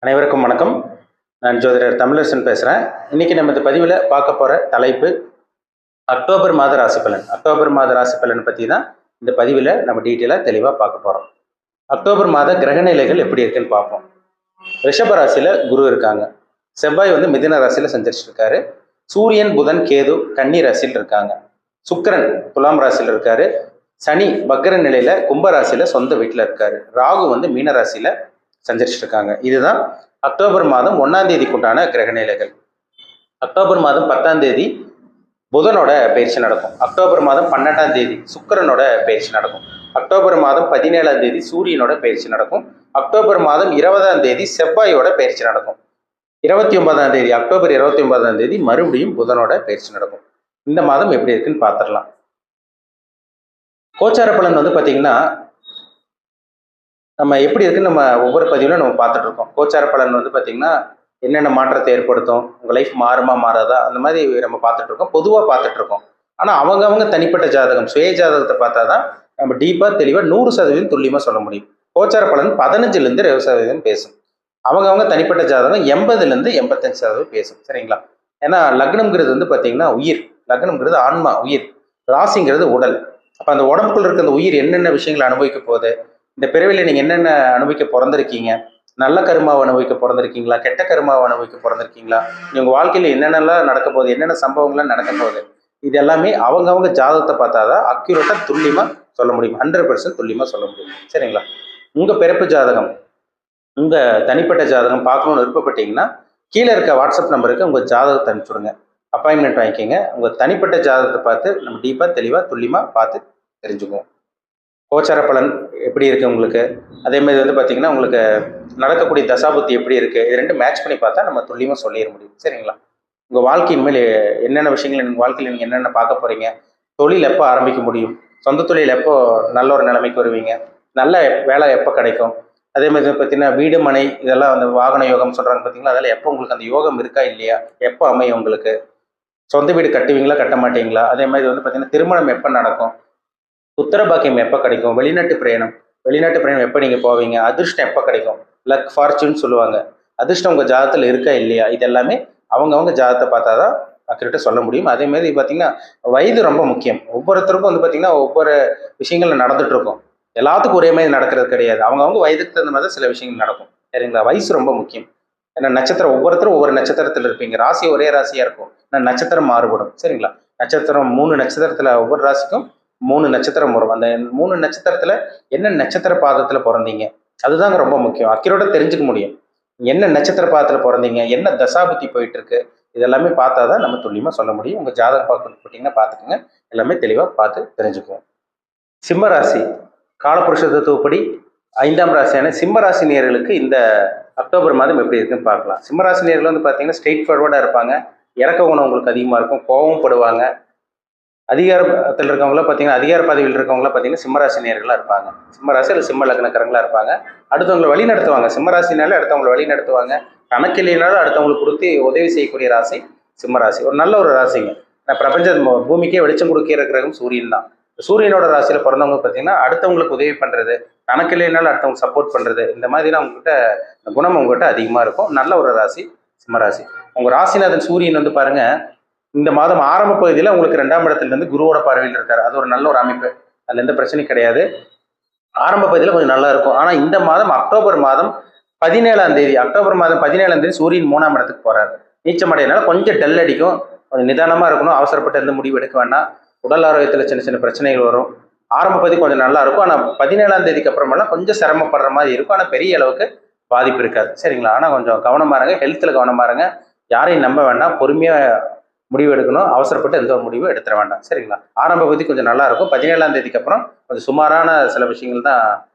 அனைவருக்கும் வணக்கம். நான் ஜோதிடர் தமிழரசன் பேசுகிறேன். இன்றைக்கி நம்ம இந்த பதிவில் பார்க்க போகிற தலைப்பு அக்டோபர் மாத ராசி பலன். அக்டோபர் மாத ராசி பலன் பற்றி தான் இந்த பதிவில் நம்ம டீட்டெயிலாக தெளிவாக பார்க்க போகிறோம். அக்டோபர் மாத கிரகநிலைகள் எப்படி இருக்குன்னு பார்ப்போம். ரிஷப ராசியில் குரு இருக்காங்க. செவ்வாய் மிதுன ராசியில் சஞ்சரிச்சிருக்காரு. சூரியன், புதன், கேது கன்னி ராசியில் இருக்காங்க. சுக்கிரன் துலாம் ராசியில் இருக்காரு. சனி வக்ர நிலையில் கும்ப ராசியில் சொந்த வீட்டில் இருக்காரு. ராகு மீன ராசியில் சஞ்சரிச்சுட்டு இருக்காங்க. இதுதான் அக்டோபர் மாதம் 1ஆம் தேதிக்குண்டான கிரக நிலைகள். அக்டோபர் மாதம் 10ஆம் தேதி புதனோட பயிற்சி நடக்கும். அக்டோபர் மாதம் 12ஆம் தேதி சுக்கிரனோட பயிற்சி நடக்கும். அக்டோபர் மாதம் 17ஆம் தேதி சூரியனோட பயிற்சி நடக்கும். அக்டோபர் மாதம் 20ஆம் தேதி செவ்வாயோட பயிற்சி நடக்கும். 29ஆம் தேதி அக்டோபர் 29ஆம் தேதி மறுபடியும் புதனோட பயிற்சி நடக்கும். இந்த மாதம் எப்படி இருக்குன்னு பார்த்துடலாம். கோச்சார பலன் பார்த்தீங்கன்னா நம்ம எப்படி இருக்குன்னு நம்ம ஒவ்வொரு பதிவிலும் நம்ம பார்த்துட்டு இருக்கோம். கோச்சார பலன் பார்த்தீங்கன்னா என்னென்ன மாற்றத்தை ஏற்படுத்தும், உங்கள் லைஃப் மாறுமா மாறாதா, அந்த மாதிரி நம்ம பார்த்துட்டு இருக்கோம். பொதுவாக பார்த்துட்டு இருக்கோம். ஆனால் அவங்க தனிப்பட்ட ஜாதகம், சுய ஜாதகத்தை பார்த்தா தான் நம்ம டீப்பாக தெளிவாக 100% துல்லியமாக சொல்ல முடியும். கோச்சார பலன் 15லேருந்து 20% பேசும். அவங்க தனிப்பட்ட ஜாதகம் 80லேருந்து 85% பேசும். சரிங்களா? ஏன்னா லக்னம்ங்கிறது பார்த்தீங்கன்னா உயிர். லக்னம்ங்கிறது ஆன்மா, உயிர். ராசிங்கிறது உடல். அப்போ அந்த உடம்புக்குள்ள இருக்க அந்த உயிர் என்னென்ன விஷயங்களை அனுபவிக்க போகுது, இந்த பிறவியில் நீங்கள் என்னென்ன அனுபவிக்க பிறந்திருக்கீங்க, நல்ல கருமாவை அனுபவிக்க பிறந்திருக்கீங்களா, கெட்ட கருமாவை அனுபவிக்க பிறந்திருக்கீங்களா, உங்கள் வாழ்க்கையில் என்னென்னலாம் நடக்க போகுது, என்னென்ன சம்பவங்கள்லாம் நடக்க போகுது, இது எல்லாமே அவங்க ஜாதகத்தை பார்த்தாதான் அக்யூரேட்டாக துல்லியமாக சொல்ல முடியும். 100% துல்லியமாக சொல்ல முடியும். சரிங்களா? உங்கள் பிறப்பு ஜாதகம், உங்கள் தனிப்பட்ட ஜாதகம் பார்க்கணுன்னு விருப்பப்பட்டீங்கன்னா கீழே இருக்க வாட்ஸ்அப் நம்பருக்கு உங்கள் ஜாதகத்தை அனுப்பிச்சுடுங்க. அப்பாயின்மெண்ட் வாங்கிக்கோங்க. உங்கள் தனிப்பட்ட ஜாதகத்தை பார்த்து நம்ம டீப்பாக தெளிவாக துல்லியமாக பார்த்து தெரிஞ்சுக்குவோம். கோச்சார பலன் எப்படி இருக்குது உங்களுக்கு, அதே மாதிரி பார்த்தீங்கன்னா உங்களுக்கு நடக்கக்கூடிய தசாபுத்தி எப்படி இருக்குது, இது ரெண்டும் மேட்ச் பண்ணி பார்த்தா நம்ம துல்லியமாக சொல்லிட முடியும். சரிங்களா? உங்கள் வாழ்க்கையின் மேல் என்னென்ன விஷயங்கள் உங்கள் வாழ்க்கையில் நீங்கள் என்னென்ன பார்க்க போகிறீங்க, தொழில் எப்போ ஆரம்பிக்க முடியும், சொந்த தொழில் எப்போ நல்ல ஒரு நிலைமைக்கு வருவீங்க, நல்ல வேலை எப்போ கிடைக்கும், அதே மாதிரி பார்த்தீங்கன்னா வீடு மனை இதெல்லாம் அந்த வாகன யோகம் சொல்கிறாங்க பார்த்தீங்களா, அதெல்லாம் எப்போ உங்களுக்கு அந்த யோகம் இருக்கா இல்லையா, எப்போ அமையும், உங்களுக்கு சொந்த வீடு கட்டுவீங்களா கட்ட மாட்டீங்களா, அதே மாதிரி பார்த்தீங்கன்னா திருமணம் எப்போ நடக்கும், உத்தரபாக்கியம் எப்போ கிடைக்கும், வெளிநாட்டு பிரயாணம் எப்போ நீங்கள் போவீங்க, அதிர்ஷ்டம் எப்போ கிடைக்கும், லக் ஃபார்ச்சூன் சொல்லுவாங்க, அதிர்ஷ்டம் உங்கள் ஜாதகத்தில் இருக்கா இல்லையா, இது எல்லாமே அவங்க ஜாதகத்தை பார்த்தா தான் அக்யூரேட்டாக சொல்ல முடியும். அதே மாதிரி பார்த்தீங்கன்னா வயது ரொம்ப முக்கியம். ஒவ்வொருத்தருக்கும் பார்த்தீங்கன்னா ஒவ்வொரு விஷயங்கள் நடந்துட்டு இருக்கும். எல்லாத்துக்கும் ஒரே மாதிரி நடக்கிறது கிடையாது. அவங்க வயதுக்கு தகுந்த மாதிரி தான் சில விஷயங்கள் நடக்கும். சரிங்களா? வயசு ரொம்ப முக்கியம். ஏன்னா நட்சத்திரம் ஒவ்வொருத்தரும் ஒவ்வொரு நட்சத்திரத்தில் இருப்பீங்க. ராசி ஒரே ராசியாக இருக்கும், ஆனால் நட்சத்திரம் மாறுபடும். சரிங்களா? நட்சத்திரம் 3 நட்சத்திரத்தில் ஒவ்வொரு ராசிக்கும் 3 நட்சத்திரம் வரும். அந்த 3 நட்சத்திரத்துல என்ன நட்சத்திர பாதத்துல பிறந்தீங்க அதுதாங்க ரொம்ப முக்கியம். அக்யூரேட்டா தெரிஞ்சுக்க முடியும். என்ன நட்சத்திர பாதத்துல பிறந்தீங்க, என்ன தசாபுத்தி போயிட்டு இருக்கு, இதெல்லாமே பார்த்தாதான் நம்ம துல்லியமா சொல்ல முடியும். உங்க ஜாதகம் பார்க்க போட்டீங்கன்னா பார்த்துக்குங்க, எல்லாமே தெளிவா பார்த்து தெரிஞ்சுக்குவோம். சிம்ம ராசி காலபுருஷ தத்துவப்படி 5ஆம் ராசியான சிம்ம ராசி நேயர்களுக்கு இந்த அக்டோபர் மாதம் எப்படி இருக்குன்னு பார்க்கலாம். சிம்ம ராசி நேயர்கள் பார்த்தீங்கன்னா ஸ்ட்ரெயிட் ஃபார்வர்டா இருப்பாங்க. இறக்க குணம் உங்களுக்கு அதிகமாக இருக்கும். கோபம் படுவாங்க. அதிகாரத்தில் இருக்கவங்களாம் பார்த்தீங்கன்னா அதிகார பதவியில் இருக்கவங்களாம் பார்த்தீங்கன்னா சிம்மராசி நேயர்களாக இருப்பாங்க. சிம்மராசி அல்லது சிம்ம லக்னக்காரங்களாக இருப்பாங்க. அடுத்தவங்களை வழி நடத்துவாங்க. சிம்மராசினாலே அடுத்தவங்களை வழி நடத்துவாங்க. கணக்கில்லைனாலும் அடுத்தவங்களுக்கு கொடுத்து உதவி செய்யக்கூடிய ராசி சிம்மராசி. ஒரு நல்ல ஒரு ராசிங்க. பிரபஞ்ச பூமிக்கே வெளிச்சம் கொடுக்கிற கிரகம் சூரியன் தான். சூரியனோட ராசியில் பிறந்தவங்க பார்த்தீங்கன்னா அடுத்தவங்களுக்கு உதவி பண்ணுறது, கணக்கில்லைனாலும் அடுத்தவங்க சப்போர்ட் பண்ணுறது, இந்த மாதிரிலாம் உங்ககிட்ட குணம் உங்ககிட்ட அதிகமாக இருக்கும். நல்ல ஒரு ராசி சிம்மராசி. உங்கள் ராசிநாதன் சூரியன் பாருங்க, இந்த மாதம் ஆரம்ப பகுதியில் உங்களுக்கு 2ஆம் இடத்துல குருவோட பார்வையில் இருக்காரு. அது ஒரு நல்ல ஒரு அமைப்பு. அதுல எந்த பிரச்சனையும் கிடையாது. ஆரம்ப பகுதியில் கொஞ்சம் நல்லா இருக்கும். ஆனா இந்த மாதம் அக்டோபர் மாதம் 17ஆம் தேதி சூரியன் 3ஆம் இடத்துக்கு போறாரு. நீச்சமடையினால கொஞ்சம் டல் அடிக்கும். கொஞ்சம் நிதானமா இருக்கணும். அவசரப்பட்டு எந்த முடிவு எடுக்க வேண்டாம். உடல் ஆரோக்கியத்தில் சின்ன சின்ன பிரச்சனைகள் வரும். ஆரம்ப பகுதி கொஞ்சம் நல்லா இருக்கும். ஆனா 17ஆம் தேதிக்கு அப்புறமெல்லாம் கொஞ்சம் சிரமப்படுற மாதிரி இருக்கும். ஆனா பெரிய அளவுக்கு பாதிப்பு இருக்காது. சரிங்களா? ஆனா கொஞ்சம் கவனமா இருங்க. ஹெல்த்ல கவனமா இருங்க. யாரையும் நம்ப வேண்டாம். பொறுமையா முடிவு எடுக்கணும். அவசரப்பட்டு எந்த ஒரு முடிவும் எடுத்துட வேண்டாம். சரிங்களா? ஆரம்ப பகுதி கொஞ்சம் நல்லா இருக்கும். 17ஆம் தேதிக்கு அப்புறம் கொஞ்சம் சுமாரான சில விஷயங்கள் தான்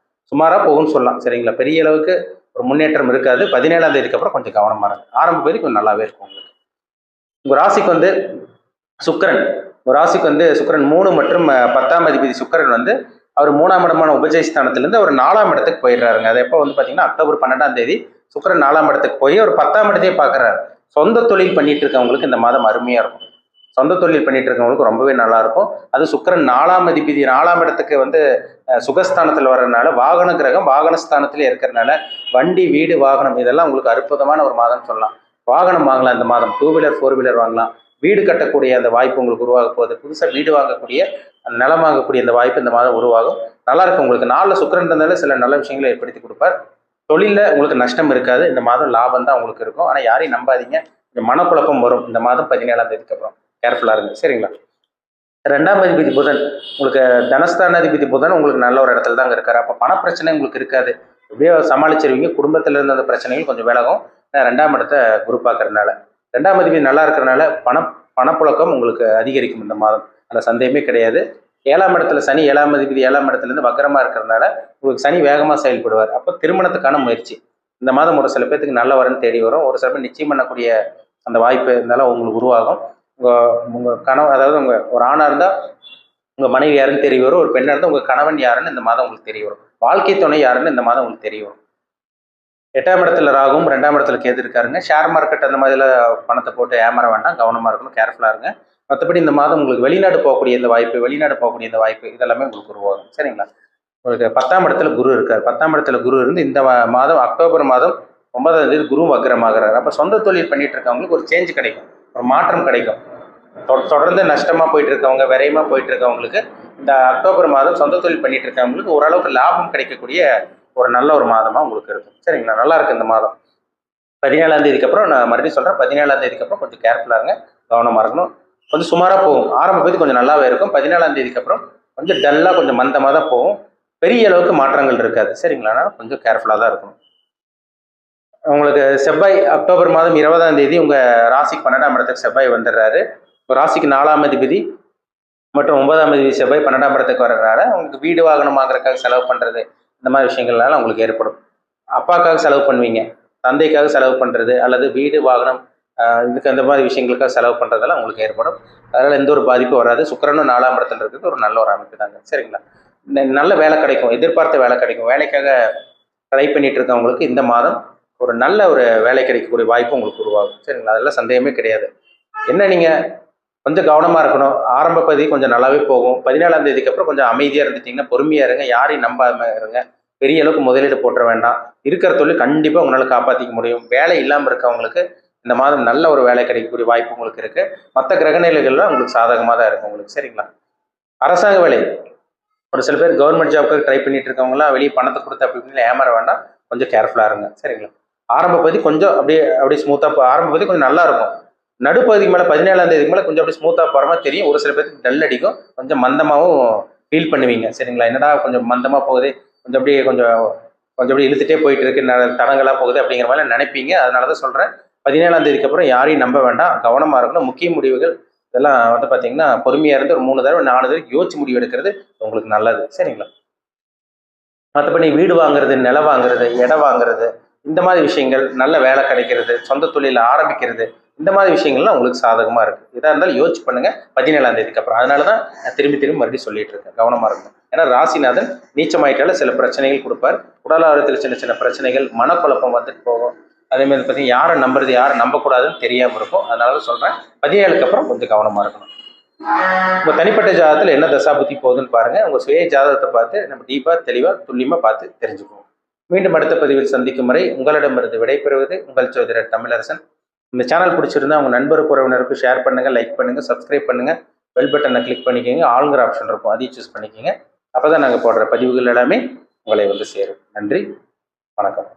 சுமாராக போகும்னு சொல்லலாம். சரிங்களா? பெரிய அளவுக்கு ஒரு முன்னேற்றம் இருக்காது. 17ஆம் தேதிக்கு அப்புறம் கொஞ்சம் கவனமா இருக்கும். ஆரம்ப பகுதி கொஞ்சம் நல்லாவே இருக்கும் உங்களுக்கு. உங்க ராசிக்கு சுக்கிரன், ஒரு ராசிக்கு சுக்கிரன் 3 மற்றும் 10ஆம் அதிபதி சுக்கிரன் அவர் 3ஆம் இடமான உபஜயஸ்தானத்திலிருந்து அவர் 4ஆம் இடத்துக்கு போயிடுறாருங்க. அது எப்போ பார்த்தீங்கன்னா அக்டோபர் 12ஆம் தேதி சுக்கிரன் 4ஆம் இடத்துக்கு போய் ஒரு 10ஆம் இடத்தையே பார்க்குறாரு. சொந்த தொழில் பண்ணிட்டு இருக்கவங்களுக்கு இந்த மாதம் அருமையா இருக்கும். சொந்த தொழில் பண்ணிட்டு இருக்கவங்களுக்கு ரொம்பவே நல்லா இருக்கும். அது சுக்கிரன் 4ஆம் அதிபதி 4ஆம் இடத்துக்கு சுகஸ்தானத்தில் வர்றதுனால வாகன கிரகம் வாகனஸ்தானத்திலே இருக்கிறதுனால வண்டி, வீடு, வாகனம் இதெல்லாம் உங்களுக்கு அற்புதமான ஒரு மாதம் சொல்லலாம். வாகனம் வாங்கலாம் இந்த மாதம். 2 வீலர், 4 வீலர் வாங்கலாம். வீடு கட்டக்கூடிய அந்த வாய்ப்பு உங்களுக்கு உருவாக போகுது. புதுசாக வீடு வாங்கக்கூடிய, நிலம் வாங்கக்கூடிய இந்த வாய்ப்பு இந்த மாதம் உருவாகும். நல்லா இருக்கும் உங்களுக்கு. 4 சுக்கிரன் இருந்தாலும் சில நல்ல விஷயங்களை ஏற்படுத்தி கொடுப்பார். தொழிலில் உங்களுக்கு நஷ்டம் இருக்காது. இந்த மாதம் லாபம் தான் உங்களுக்கு இருக்கும். ஆனால் யாரையும் நம்பாதீங்க. இந்த மனக்குழப்பம் வரும் இந்த மாதம் 17ஆம் தேதிக்கு அப்புறம். கேர்ஃபுல்லாக இருங்க. சரிங்களா? 2ஆம் அதிபதி புதன் உங்களுக்கு தனஸ்தானாதிபதி புதன் உங்களுக்கு நல்ல ஒரு இடத்துல தாங்க இருக்காரு. அப்போ பணப்பிரச்சனை உங்களுக்கு இருக்காது. எப்படியோ சமாளிச்சிருவீங்க. குடும்பத்தில் இருந்த அந்த பிரச்சனைகள் கொஞ்சம் விலகும். 2ஆம் இடத்தை குரு பார்க்கறதுனால. 2ஆம் அதிபதி நல்லா இருக்கிறனால பணப்புழக்கம் உங்களுக்கு அதிகரிக்கும் இந்த மாதம். அதில் சந்தேகமே கிடையாது. 7ஆம் இடத்துல சனி 7ஆம் அதிபதி 7ஆம் இடத்துலேருந்து வக்கரமாக இருக்கிறதுனால உங்களுக்கு சனி வேகமாக செயல்படுவார். அப்போ திருமணத்துக்கான முயற்சி இந்த மாதம் ஒரு சில பேர்த்துக்கு நல்ல வரன்னு தேடி வரும். ஒரு சில பேர் நிச்சயம் பண்ணக்கூடிய அந்த வாய்ப்பு இருந்தாலும் உங்களுக்கு உருவாகும். உங்கள் கணவன், அதாவது உங்கள் ஒரு ஆணாக இருந்தால் உங்கள் மனைவி யாருன்னு தெரிய வரும். ஒரு பெண்ணாக இருந்தால் உங்கள் கணவன் யாருன்னு இந்த மாதம் உங்களுக்கு தெரிய வரும். வாழ்க்கை துணை யாருன்னு இந்த மாதம் உங்களுக்கு தெரிய வரும். 8ஆம் இடத்துல ராகும், 2ஆம் இடத்துல கேது இருக்காருங்க. ஷேர் மார்க்கெட் அந்த மாதிரில பணத்தை போட்டு ஏமாற வேண்டாம். கவனமாக இருக்கணும், கேர்ஃபுல்லாக இருங்க. மற்றபடி இந்த மாதம் உங்களுக்கு வெளிநாடு போகக்கூடிய இந்த வாய்ப்பு இதெல்லாமே உங்களுக்கு உருவாகும். சரிங்களா? உங்களுக்கு 10ஆம் இடத்துல குரு இருக்கார். 10ஆம் இடத்துல குரு இருந்து இந்த மாதம் அக்டோபர் மாதம் 9ஆம் தேதி குரு வக்ரமாகிறார். அப்போ சொந்த தொழில் பண்ணிட்டு இருக்கவங்களுக்கு ஒரு சேஞ்ச் கிடைக்கும், ஒரு மாற்றம் கிடைக்கும். தொடர்ந்து நஷ்டமாக போயிட்டு இருக்கவங்க, விரயமாக போயிட்டு இருக்கவங்களுக்கு இந்த அக்டோபர் மாதம் சொந்த தொழில் பண்ணிட்டு இருக்கவங்களுக்கு ஓரளவுக்கு லாபம் கிடைக்கக்கூடிய ஒரு நல்ல ஒரு மாதமாக உங்களுக்கு இருக்கும். சரிங்களா? நல்லா இருக்கு இந்த மாதம். 17ஆம் தேதிக்கு அப்புறம் நான் மறுபடியும் சொல்கிறேன், 17ஆம் தேதிக்கு அப்புறம் கொஞ்சம் கேர்ஃபுல்லாக இருங்க, கவனமாக இருக்கணும். கொஞ்சம் சுமாராக போகும். ஆரம்ப கொஞ்சம் நல்லாவே இருக்கும். 17ஆம் தேதிக்கு அப்புறம் கொஞ்சம் டல்லாக கொஞ்சம் மந்தமாக தான் போகும். பெரிய அளவுக்கு மாற்றங்கள் இருக்காது. சரிங்களா? அதனால் கொஞ்சம் கேர்ஃபுல்லாக தான் இருக்கணும். உங்களுக்கு செவ்வாய் அக்டோபர் மாதம் 20ஆம் தேதி உங்கள் ராசிக்கு 12ஆம் இடத்துக்கு செவ்வாய் வந்துடுறாரு. இப்போ ராசிக்கு 4ஆம் அதிபதி மற்றும் 9ஆம் அதிபதி செவ்வாய் 12ஆம் இடத்துக்கு வர்றதுனால உங்களுக்கு வீடு வாகனம் வாங்குறதுக்காக செலவு பண்ணுறது இந்த மாதிரி விஷயங்கள்னால உங்களுக்கு ஏற்படும். அப்பாக்காக செலவு பண்ணுவீங்க, தந்தைக்காக செலவு பண்ணுறது அல்லது வீடு வாகனம் இதுக்கு அந்த மாதிரி விஷயங்களுக்காக செலவு பண்ணுறதெல்லாம் உங்களுக்கு ஏற்படும். அதனால் எந்த ஒரு பாதிப்பும் வராது. சுக்கிரனும் 4ஆம் இடத்துல இருக்கிறது ஒரு நல்ல ஒரு அமைப்பு தாங்க. சரிங்களா? நல்ல வேலை கிடைக்கும், எதிர்பார்த்த வேலை கிடைக்கும். வேலைக்காக ட்ரை பண்ணிட்டு இருக்கவங்களுக்கு இந்த மாதம் ஒரு நல்ல ஒரு வேலை கிடைக்கக்கூடிய வாய்ப்பு உங்களுக்கு உருவாகும். சரிங்களா? அதெல்லாம் சந்தேகமே கிடையாது. என்ன நீங்கள் கொஞ்சம் கவனமாக இருக்கணும். ஆரம்ப பகுதி கொஞ்சம் நல்லாவே போகும். 17ஆம் தேதிக்கு அப்புறம் கொஞ்சம் அமைதியாக இருந்துட்டிங்கன்னா, பொறுமையாக இருங்க, யாரையும் நம்பாமல் இருங்க. பெரிய அளவுக்கு முதலீடு போட்டுற வேண்டாம். இருக்கிற தொழில் கண்டிப்பாக உங்களால் காப்பாற்றிக்க முடியும். வேலை இல்லாமல் இருக்கவங்களுக்கு இந்த மாதம் நல்ல ஒரு வேலை கிடைக்கக்கூடிய வாய்ப்பு உங்களுக்கு இருக்குது. மற்ற கிரகநிலைகள்லாம் உங்களுக்கு சாதகமாக தான் இருக்கும் உங்களுக்கு. சரிங்களா? அரசாங்க வேலை ஒரு சில பேர் கவர்மெண்ட் ஜாப்க்கு ட்ரை பண்ணிட்டு இருக்கவங்களாம் வெளியே பணத்தை கொடுத்து அப்படி இப்படின்னு ஏமாற வேண்டாம். கொஞ்சம் கேர்ஃபுல்லாக இருங்க. சரிங்களா? ஆரம்ப பகுதி கொஞ்சம் அப்படியே ஸ்மூத்தாக ஆரம்ப பகுதி கொஞ்சம் நல்லா இருக்கும். நடுப்பகுதிக்கு மேலே 17ஆம் தேதிக்கு மேலே கொஞ்சம் அப்படியே ஸ்மூத்தாக போகிற மாதிரி தெரியும். ஒரு சில பேருக்கு டல் அடிக்கும், கொஞ்சம் மந்தமாகவும் ஃபீல் பண்ணுவீங்க. சரிங்களா? என்னடா கொஞ்சம் மந்தமாக போகுது, கொஞ்சம் அப்படியே இழுத்துட்டே போயிட்டு இருக்கு, தடங்களாக போகுது அப்படிங்கிற மாதிரி நினைப்பீங்க. அதனால தான் சொல்கிறேன், 17ஆம் தேதிக்கு அப்புறம் யாரையும் நம்ப வேண்டாம், கவனமாக இருக்கணும். முக்கிய முடிவுகள் இதெல்லாம் பார்த்தீங்கன்னா பொறுமையாக இருந்து ஒரு 3 தடவை 4 தடவை யோசிச்சு முடிவு எடுக்கிறது உங்களுக்கு நல்லது. சரிங்களா? மற்றபடி வீடு வாங்குறது, நிலம் வாங்குறது, இடம் வாங்குறது இந்த மாதிரி விஷயங்கள், நல்ல வேலை கிடைக்கிறது, சொந்த தொழில் ஆரம்பிக்கிறது இந்த மாதிரி விஷயங்கள்லாம் உங்களுக்கு சாதகமாக இருக்குது. இதாக இருந்தாலும் யோசிச்சு பண்ணுங்கள் 17ஆம் தேதிக்கு அப்புறம். அதனால தான் நான் திரும்பி மறுபடியும் சொல்லிட்டு இருக்கேன், கவனமாக இருக்கணும். ஏன்னா ராசிநாதன் நீச்சமாயிட்டால சில பிரச்சனைகள் கொடுப்பார். உடல் ஆரோக்கியத்தில் சின்ன சின்ன பிரச்சனைகள், மனக்குழப்பம் வந்துட்டு போகும். அதேமாதிரி பார்த்தீங்கன்னா யாரை நம்புறது, யாரை நம்பக்கூடாதுன்னு தெரியாமல் இருக்கும். அதனால தான் சொல்கிறேன், 17க்கு அப்புறம் கொஞ்சம் கவனமாக இருக்கணும். உங்கள் தனிப்பட்ட ஜாதகத்தில் என்ன தசாபுத்தி போகுதுன்னு பாருங்கள். உங்கள் சுய ஜாதகத்தை பார்த்து நம்ம டீப்பாக தெளிவாக துல்லியமாக பார்த்து தெரிஞ்சுக்குவோம். மீண்டும் அடுத்த பதிவில் சந்திக்கும் வரை உங்களிடமிருந்து விடைபெறுவது உங்கள் ஜோதிடர் தமிழரசன். இந்த சேனல் பிடிச்சிருந்தா உங்கள் நண்பருக்கு உறவினருக்கு ஷேர் பண்ணுங்கள், லைக் பண்ணுங்கள், சப்ஸ்கிரைப் பண்ணுங்கள், பெல் பட்டனை கிளிக் பண்ணிக்கோங்க. ஆளுங்கிற ஆப்ஷன் இருக்கும், அதையும் சூஸ் பண்ணிக்கோங்க. அப்போ தான் நாங்கள் போடுற பதிவுகள் எல்லாமே உங்களை வந்து சேரும். நன்றி, வணக்கம்.